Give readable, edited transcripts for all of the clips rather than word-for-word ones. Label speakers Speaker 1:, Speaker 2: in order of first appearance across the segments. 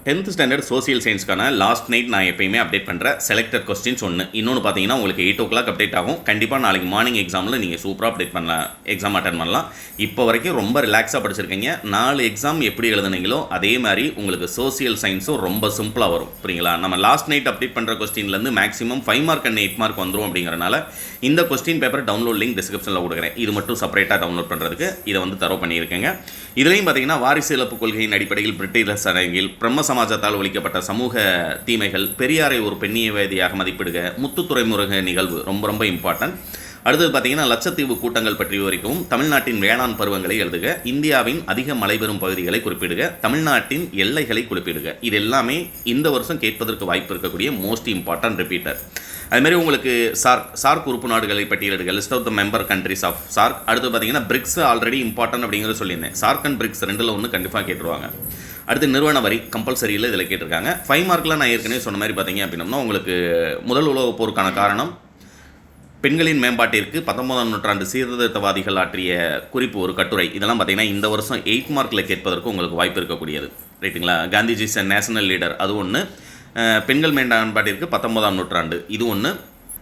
Speaker 1: 10th standard social சயின்ஸ்க்கான last night நான் எப்பயுமே அப்டேட் பண்ணுற செலக்டட் கொஸ்டின்ஸ் ஒன்று. இன்னொன்று பார்த்தீங்கன்னா உங்களுக்கு 8 o'clock அப்டேட் ஆகும். கண்டிப்பாக நாளைக்கு மார்னிங் எக்ஸாமில் நீங்கள் சூப்பராக அப்டேட் பண்ணலாம், எக்ஸாம் அட்டன் பண்ணலாம். இப்போ வரைக்கும் ரொம்ப ரிலாக்ஸாக படிச்சிருக்கீங்க. 4 எக்ஸாம் எப்படி எழுதுனீங்களோ அதே மாதிரி உங்களுக்கு சோசியல் சயின்ஸும் ரொம்ப சிம்பிளாக வரும். புரியுங்களா? நம்ம லாஸ்ட் நைட் அப்டேட் பண்ணுற கொஸ்டின்லேருந்து மேக்ஸிமம் 5 மார்க் அண்ட் 8 மார்க் வந்துடும். அப்படிங்கிறனால இந்த கொஸ்டின் பேப்பர் டவுன்லோட் லிங்க் டிஸ்கிரிப்ஷனில் கொடுக்குறேன். இது மட்டும் செப்பரேட்டாக டவுன்லோட் பண்ணுறதுக்கு இதை வந்து தரவு பண்ணியிருக்கேங்க. இதுலேயும் பார்த்தீங்கன்னா வாரிசு இழப்பு கொள்கையின் அடிப்படையில் பிரிட்டிஷ் அரங்கில் பிரம்ம சமாஜத்தால் ஒழிக்கப்பட்ட சமூக தீமைகள், பெரியாரை ஒரு பெண்ணியவாதியாக மதிப்பிடுக, முத்துத்துறைமுருக நிகழ்வு ரொம்ப ரொம்ப இம்பார்ட்டன்ட். அடுத்தது பார்த்தீங்கன்னா லட்சத்தீவு கூட்டங்கள் பற்றி விவரிக்கவும், தமிழ்நாட்டின் வேளாண் பருவங்களை எழுதுக, இந்தியாவின் அதிக மழை பெறும் பகுதிகளை குறிப்பிடுக, தமிழ்நாட்டின் எல்லைகளை குறிப்பிடுக. இது எல்லாமே இந்த வருஷம் கேட்பதற்கு வாய்ப்பு இருக்கக்கூடிய மோஸ்ட் இம்பார்ட்டன்ட் ரிப்பீட்டர். அதுமாதிரி உங்களுக்கு சார்க் உறுப்பு நாடுகளை பட்டியலிடுக, list of the member countries of SAARC. அடுத்து பார்த்தீங்கன்னா பிரிக்ஸ் ஆல்ரெடி இம்பார்ட்டன்ட் அப்படிங்கிறது சொல்லியிருந்தேன். சார்க் அண்ட் பிரிக்ஸ் 2ல் 1 கண்டிப்பாக கேட்டுருவாங்க. அடுத்து நிறுவன வரி கம்பல்சரியில் இதில் கேட்டிருக்காங்க. 5 மார்க்கில் நான் ஏற்கனவே சொன்ன மாதிரி பார்த்தீங்க அப்படின்னா உங்களுக்கு முதல் உலகப் போருக்கான காரணம், பெண்களின் மேம்பாட்டிற்கு 19ஆம் நூற்றாண்டு சீர்திருத்தவாதிகள் ஆற்றிய குறிப்பு ஒரு கட்டுரை. இதெல்லாம் பார்த்தீங்கன்னா இந்த வருஷம் 8 மார்க்கில் கேட்பதற்கு உங்களுக்கு வாய்ப்பு இருக்கக்கூடியது. ரைட்டுங்களா? காந்திஜி இஸ் நேஷனல் லீடர், அது ஒன்று. பெண்கள் மேம்பாட்டிற்கு 19ஆம் நூற்றாண்டு, இது ஒன்று.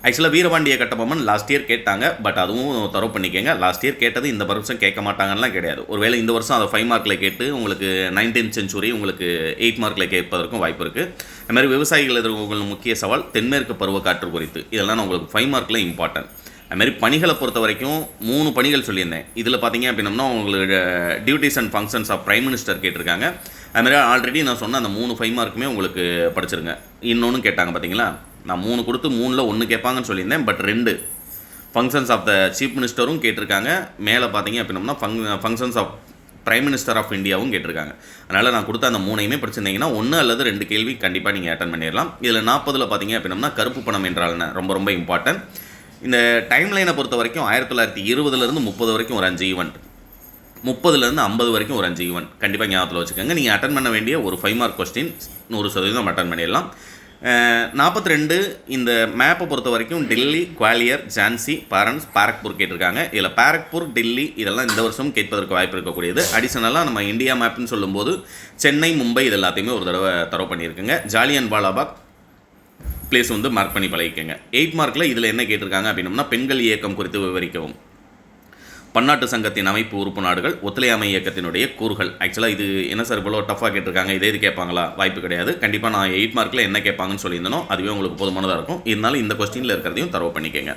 Speaker 1: ஆக்சுவலாக வீரபாண்டிய கட்டபொம்மன் லாஸ்ட் இயர் கேட்டாங்க, பட் அதுவும் தரவு பண்ணிக்கங்க. லாஸ்ட் இயர் கேட்டது இந்த வருஷம் கேட்க மாட்டாங்கலாம் கிடையாது. ஒருவேளை இந்த வருஷம் அதை 5 மார்க்கில் கேட்டு உங்களுக்கு 19th century உங்களுக்கு 8 மார்க்கில் கேட்பதற்கும் வாய்ப்பு இருக்குது. அதுமாதிரி விவசாயிகள் எதிர்கொள்ளும் முக்கிய சவால் தென்மேற்கு பருவக்காற்று குறித்து, இதெல்லாம் உங்களுக்கு 5 மார்க்கில் இம்பார்ட்டன்ட். அதுமாதிரி பணிகளை பொறுத்த வரைக்கும் 3 பணிகள் சொல்லியிருந்தேன். இதில் பார்த்தீங்க அப்படின்னம்னா உங்களுக்கு duties and functions of prime minister கேட்டிருக்காங்க. அதுமாதிரி ஆல்ரெடி நான் சொன்ன அந்த 3 5 மார்க்குமே உங்களுக்கு படிச்சிருங்க. இன்னொன்று கேட்டாங்க பார்த்தீங்களா, நான் 3 கொடுத்து 3ல் 1 கேட்பாங்கன்னு சொல்லியிருந்தேன். But 2 functions of the chief மினிஸ்டரும் கேட்டிருக்காங்க. மேலே பார்த்தீங்க அப்படின்னம்னா functions of prime minister of இந்தியாவும் கேட்டிருக்காங்க. அதனால் நான் கொடுத்த அந்த 3ஐயுமே படிச்சிருந்தீங்கன்னா 1 அல்லது 2 கேள்வி கண்டிப்பாக நீங்கள் அட்டன் பண்ணிடலாம். இதில் 40ல் பார்த்தீங்க அப்படின்னம்னா கருப்பு பணம் என்றால் ரொம்ப ரொம்ப இம்பார்ட்டன்ட். இந்த டைம் லைனை பொறுத்த வரைக்கும் 1920லேருந்து 30 வரைக்கும் ஒரு 5 ஈவெண்ட், 30லேருந்து 50 வரைக்கும் ஒரு 5 ஈவெண்ட் கண்டிப்பாக ஞாபகத்தில் வச்சுக்கோங்க. நீங்கள் அட்டன் பண்ண வேண்டிய ஒரு 5 மார்க் கொஸ்டின் 100% அட்டன் பண்ணிடலாம். 42 இந்த மேப்பை பொறுத்த வரைக்கும் டெல்லி, குவாலியர், ஜான்சி, பாரன்ஸ், பாரக்பூர் கேட்டிருக்காங்க. இதில் பாரக்பூர், டெல்லி இதெல்லாம் இந்த வருஷம் கேட்பதற்கு வாய்ப்பு இருக்கக்கூடியது. அடிஷனலாக நம்ம இந்தியா மேப்னு சொல்லும்போது சென்னை, மும்பை இது எல்லாத்தையுமே ஒரு தடவை தரவு பண்ணியிருக்குங்க. ஜாலியன் வாலாபாக் பிளேஸ் வந்து மார்க் பண்ணி பழகிக்கங்க. 8 மார்க்கில் இதில் என்ன கேட்டிருக்காங்க அப்படின்னம்னா பெண்கள் இயக்கம் குறித்து விவரிக்கவும், பன்னாட்டு சங்கத்தின் அமைப்பு உறுப்பு நாடுகள், ஒத்துழையாமை இயக்கத்தினுடைய கூறுகள். ஆக்சுவலாக இது என்ன சார் இவ்வளோ டஃபாக கேட்டிருக்காங்க, இது கேட்பாங்களா? வாய்ப்பு கிடையாது. கண்டிப்பாக நான் 8 மார்க்கில் என்ன கேட்பாங்கன்னு சொல்லியிருந்தனோ அதுவே உங்களுக்கு போதுமானதாக இருக்கும். இருந்தாலும் இந்த கொஸ்டினில் இருக்கிறதையும் தரவு பண்ணிக்கங்க.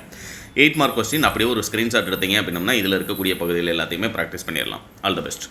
Speaker 1: 8 மார்க் கொஸ்டின் அப்படியே ஒரு ஸ்க்ரீன்ஷாட் எடுத்தீங்க அப்படின்னம்னா இதில் இருக்கக்கூடிய பகுதியில் எல்லாத்தையுமே ப்ராக்டிஸ் பண்ணிடலாம். All the best.